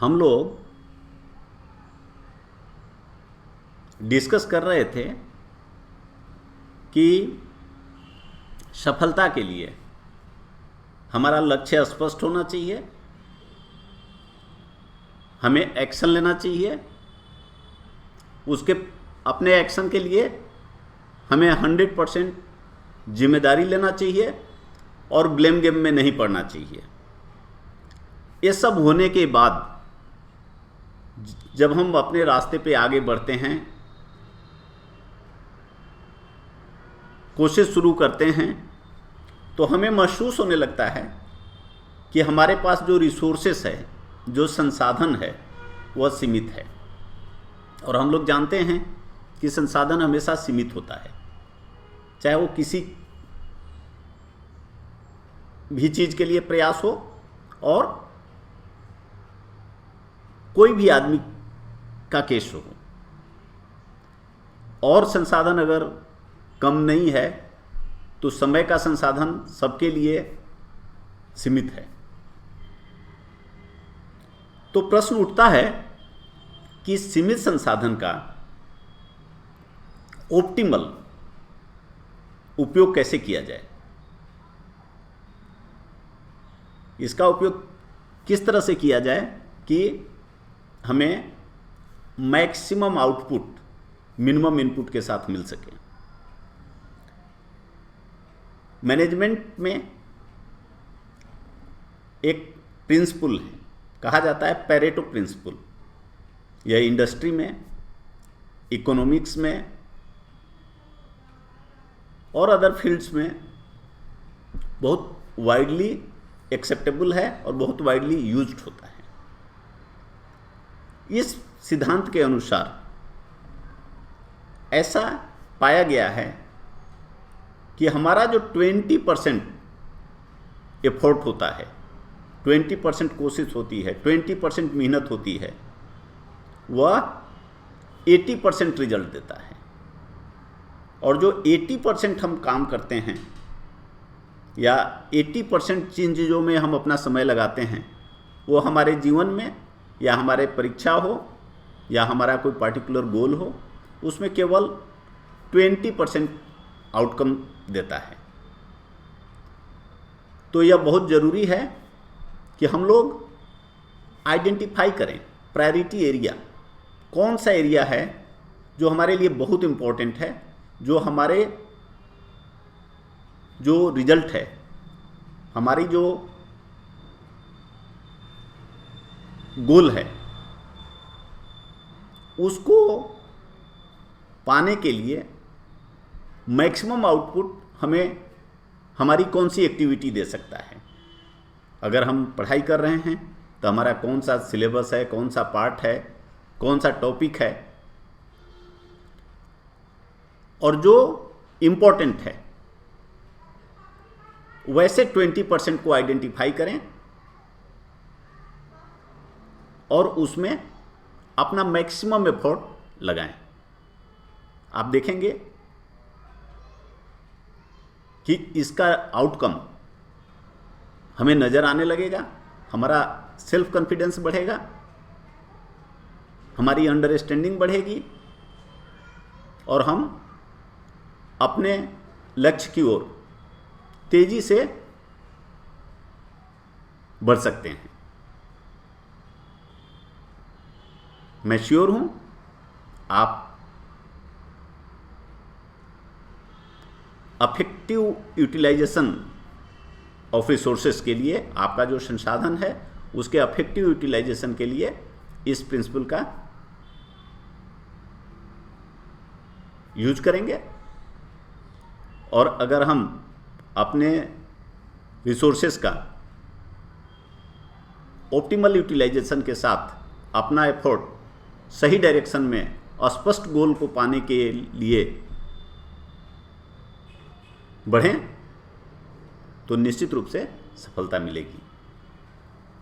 हम लोग डिस्कस कर रहे थे कि सफलता के लिए हमारा लक्ष्य स्पष्ट होना चाहिए, हमें एक्शन लेना चाहिए, उसके अपने एक्शन के लिए हमें 100% जिम्मेदारी लेना चाहिए और ब्लेम गेम में नहीं पड़ना चाहिए। ये सब होने के बाद जब हम अपने रास्ते पे आगे बढ़ते हैं, कोशिश शुरू करते हैं, तो हमें महसूस होने लगता है कि हमारे पास जो रिसोर्सेस है, जो संसाधन है, वह सीमित है। और हम लोग जानते हैं कि संसाधन हमेशा सीमित होता है, चाहे वो किसी भी चीज़ के लिए प्रयास हो और कोई भी आदमी का केस हो। और संसाधन अगर कम नहीं है तो समय का संसाधन सबके लिए सीमित है। तो प्रश्न उठता है कि सीमित संसाधन का ऑप्टिमल उपयोग कैसे किया जाए, इसका उपयोग किस तरह से किया जाए कि हमें मैक्सिमम आउटपुट मिनिमम इनपुट के साथ मिल सके। मैनेजमेंट में एक प्रिंसिपल है, कहा जाता है पेरेटो प्रिंसिपल। यह इंडस्ट्री में, इकोनॉमिक्स में और अदर फील्ड्स में बहुत वाइडली एक्सेप्टेबल है और बहुत वाइडली यूज्ड होता है। इस सिद्धांत के अनुसार ऐसा पाया गया है कि हमारा जो 20% एफर्ट होता है, 20% कोशिश होती है, 20% मेहनत होती है, वह 80% रिजल्ट देता है। और जो 80% हम काम करते हैं या 80% चीज़ों में हम अपना समय लगाते हैं, वो हमारे जीवन में या हमारे परीक्षा हो या हमारा कोई पर्टिकुलर गोल हो, उसमें केवल 20% आउटकम देता है। तो यह बहुत ज़रूरी है कि हम लोग आइडेंटिफाई करें प्रायोरिटी एरिया, कौन सा एरिया है जो हमारे लिए बहुत इम्पोर्टेंट है, जो हमारे जो रिजल्ट है, हमारी जो गोल है, उसको पाने के लिए मैक्सिमम आउटपुट हमें हमारी कौन सी एक्टिविटी दे सकता है। अगर हम पढ़ाई कर रहे हैं तो हमारा कौन सा सिलेबस है, कौन सा पार्ट है, कौन सा टॉपिक है, और जो इम्पोर्टेंट है वैसे 20% को आइडेंटिफाई करें और उसमें अपना मैक्सिमम एफर्ट लगाएं। आप देखेंगे कि इसका आउटकम हमें नज़र आने लगेगा, हमारा सेल्फ कॉन्फिडेंस बढ़ेगा, हमारी अंडरस्टैंडिंग बढ़ेगी और हम अपने लक्ष्य की ओर तेजी से बढ़ सकते हैं। मैं श्योर हूं आप अफेक्टिव यूटिलाइजेशन ऑफ रिसोर्सेज के लिए, आपका जो संसाधन है उसके अफेक्टिव यूटिलाइजेशन के लिए इस प्रिंसिपल का यूज करेंगे। और अगर हम अपने रिसोर्सेज का ऑप्टिमल यूटिलाइजेशन के साथ अपना एफर्ट सही डायरेक्शन में स्पष्ट गोल को पाने के लिए बढ़ें तो निश्चित रूप से सफलता मिलेगी।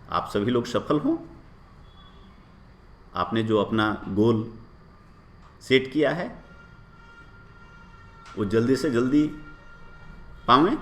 आप सभी लोग सफल हों, आपने जो अपना गोल सेट किया है वो जल्दी से जल्दी पावें